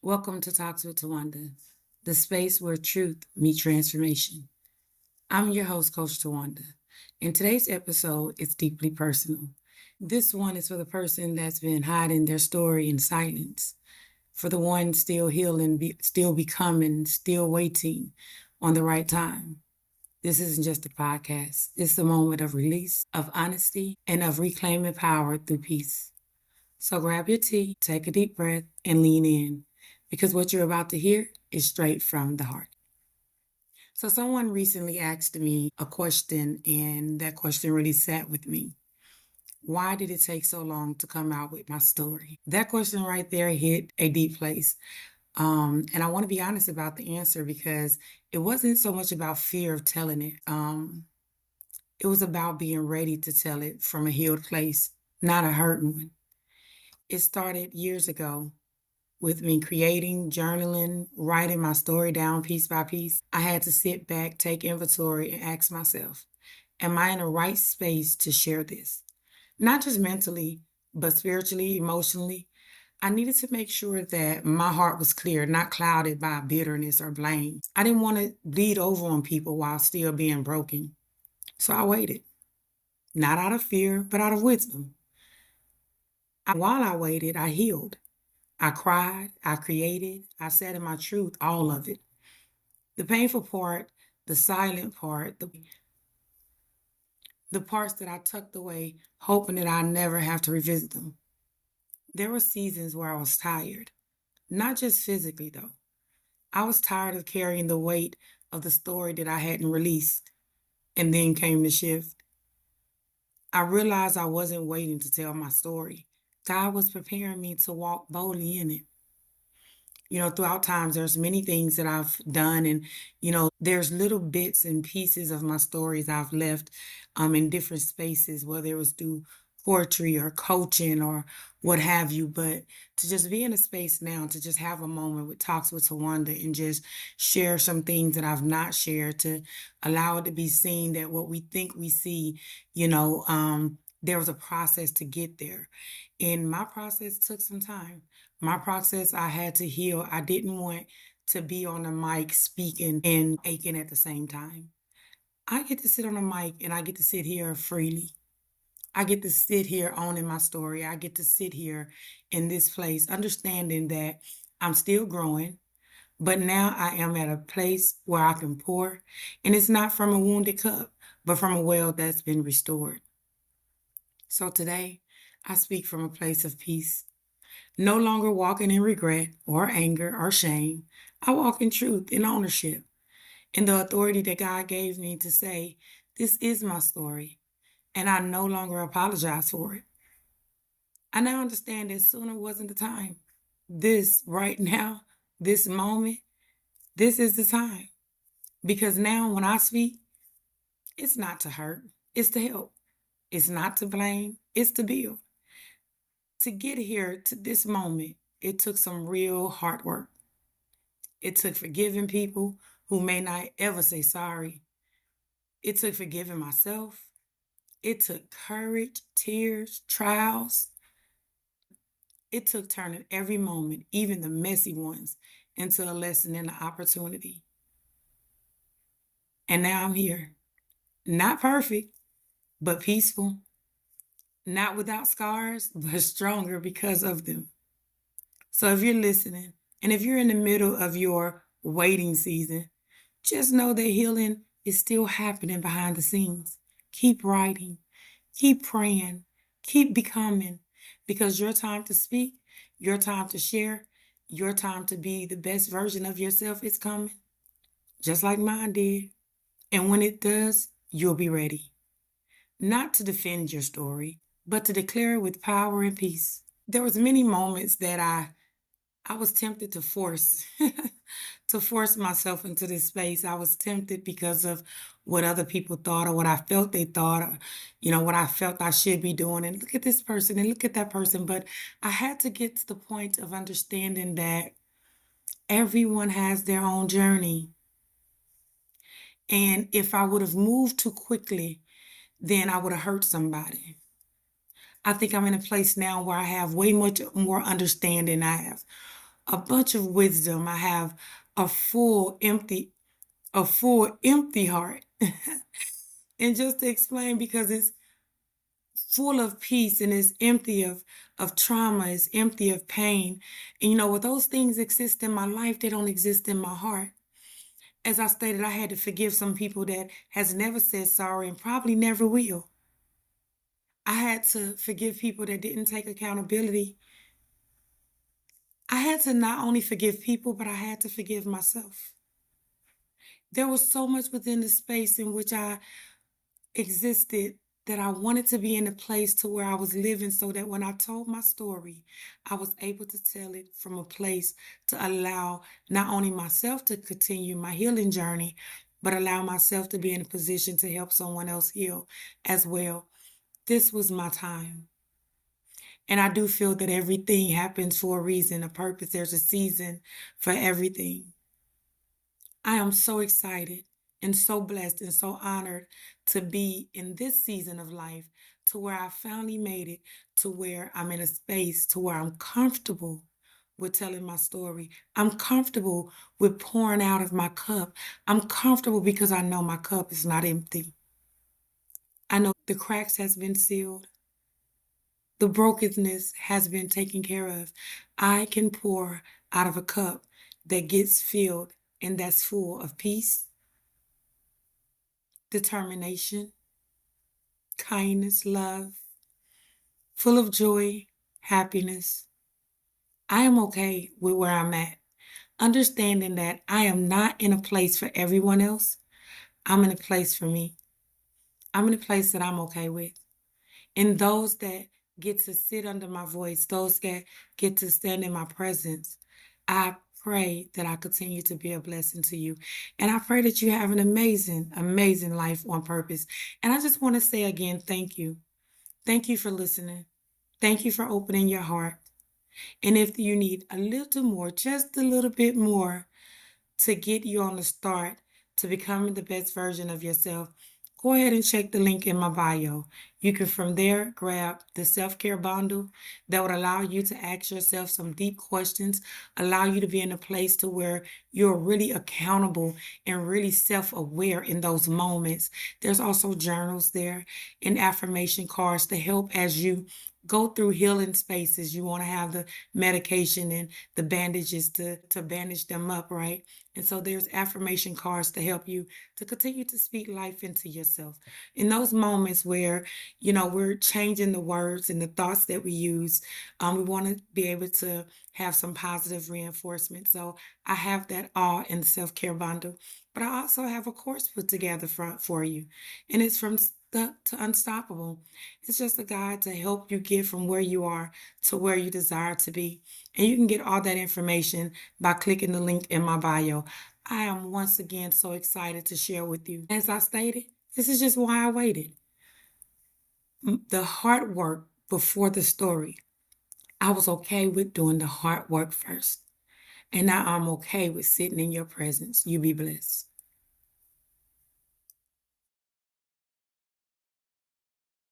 Welcome to Talks with Tawanda, the space where truth meets transformation. I'm your host, Coach Tawanda, and today's episode is deeply personal. This one is for the person that's been hiding their story in silence, for the one still healing, still becoming, still waiting on the right time. This isn't just a podcast, it's a moment of release, of honesty, and of reclaiming power through peace. So grab your tea, take a deep breath, and lean in because what you're about to hear is straight from the heart. So, someone recently asked me a question, and that question really sat with me. Why did it take so long to come out with my story? That question right there hit a deep place. And I want to be honest about the answer because it wasn't so much about fear of telling it. It was about being ready to tell it from a healed place, not a hurt one. It started years ago with me creating, journaling, writing my story down piece by piece. I had to sit back, take inventory, and ask myself, am I in the right space to share this? Not just mentally, but spiritually, emotionally. I needed to make sure that my heart was clear, not clouded by bitterness or blame. I didn't want to bleed over on people while still being broken. So I waited, not out of fear, but out of wisdom. While I waited, I healed. I cried, I created, I sat in my truth, all of it. The painful part, the silent part, the parts that I tucked away, hoping that I never have to revisit them. There were seasons where I was tired, not just physically though. I was tired of carrying the weight of the story that I hadn't released. And then came the shift. I realized I wasn't waiting to tell my story. God was preparing me to walk boldly in it. Throughout times, there's many things that I've done, and there's little bits and pieces of my stories I've left in different spaces, whether it was through poetry or coaching or what have you. But to just be in a space now, to just have a moment with Talks with Tawanda and just share some things that I've not shared, to allow it to be seen that what we think we see, there was a process to get there. And my process took some time. My process, I had to heal. I didn't want to be on the mic speaking and aching at the same time. I get to sit on the mic and I get to sit here freely. I get to sit here owning my story. I get to sit here in this place, understanding that I'm still growing, but now I am at a place where I can pour. And it's not from a wounded cup, but from a well that's been restored. So today, I speak from a place of peace. No longer walking in regret or anger or shame. I walk in truth and ownership in the authority that God gave me to say, this is my story, and I no longer apologize for it. I now understand that sooner wasn't the time. This right now, this moment, this is the time. Because now when I speak, it's not to hurt, it's to help. It's not to blame, it's to build. To get here to this moment, it took some real hard work. It took forgiving people who may not ever say sorry. It took forgiving myself. It took courage, tears, trials. It took turning every moment, even the messy ones, into a lesson and an opportunity. And now I'm here. Not perfect, but peaceful. Not without scars, but stronger because of them. So if you're listening, and if you're in the middle of your waiting season, just know that healing is still happening behind the scenes. Keep writing, keep praying, keep becoming, because your time to speak, your time to share, your time to be the best version of yourself is coming, just like mine did. And when it does, you'll be ready. Not to defend your story, but to declare it with power and peace. There was many moments that I was tempted to force to force myself into this space. I was tempted because of what other people thought or what I felt they thought, or, what I felt I should be doing. And look at this person and look at that person. But I had to get to the point of understanding that everyone has their own journey. And if I would have moved too quickly, then I would have hurt somebody. I think I'm in a place now where I have way much more understanding. I have a bunch of wisdom. I have a full empty heart. And just to explain, because it's full of peace and it's empty of trauma, it's empty of pain. And when those things exist in my life, they don't exist in my heart. As I stated, I had to forgive some people that has never said sorry and probably never will. I had to forgive people that didn't take accountability. I had to not only forgive people, but I had to forgive myself. There was so much within the space in which I existed that I wanted to be in a place to where I was living, so that when I told my story, I was able to tell it from a place to allow not only myself to continue my healing journey, but allow myself to be in a position to help someone else heal as well. This was my time. And I do feel that everything happens for a reason, a purpose. There's a season for everything. I am so excited and so blessed and so honored to be in this season of life, to where I finally made it, to where I'm in a space to where I'm comfortable with telling my story. I'm comfortable with pouring out of my cup. I'm comfortable because I know my cup is not empty. I know the cracks has been sealed. The brokenness has been taken care of. I can pour out of a cup that gets filled and that's full of peace, determination, kindness, love, full of joy, happiness. I am okay with where I'm at, understanding that I am not in a place for everyone else. I'm in a place for me. I'm in a place that I'm okay with. And those that get to sit under my voice, those that get to stand in my presence, I pray that I continue to be a blessing to you. And I pray that you have an amazing, amazing life on purpose. And I just want to say again, thank you. Thank you for listening. Thank you for opening your heart. And if you need a little more, just a little bit more, to get you on the start to becoming the best version of yourself, go ahead and check the link in my bio. You can from there grab the self-care bundle that would allow you to ask yourself some deep questions, allow you to be in a place to where you're really accountable and really self-aware in those moments. There's also journals there and affirmation cards to help as you go through healing spaces. You want to have the medication and the bandages to bandage them up, right? And so there's affirmation cards to help you to continue to speak life into yourself. In those moments where, we're changing the words and the thoughts that we use, we want to be able to have some positive reinforcement. So I have that all in the self-care bundle. But I also have a course put together for you. And it's from stuck to unstoppable. It's just a guide to help you get from where you are to where you desire to be. And you can get all that information by clicking the link in my bio. I am once again so excited to share with you. As I stated, this is just why I waited. The hard work before the story. I was okay with doing the hard work first. And now I'm okay with sitting in your presence. You be blessed.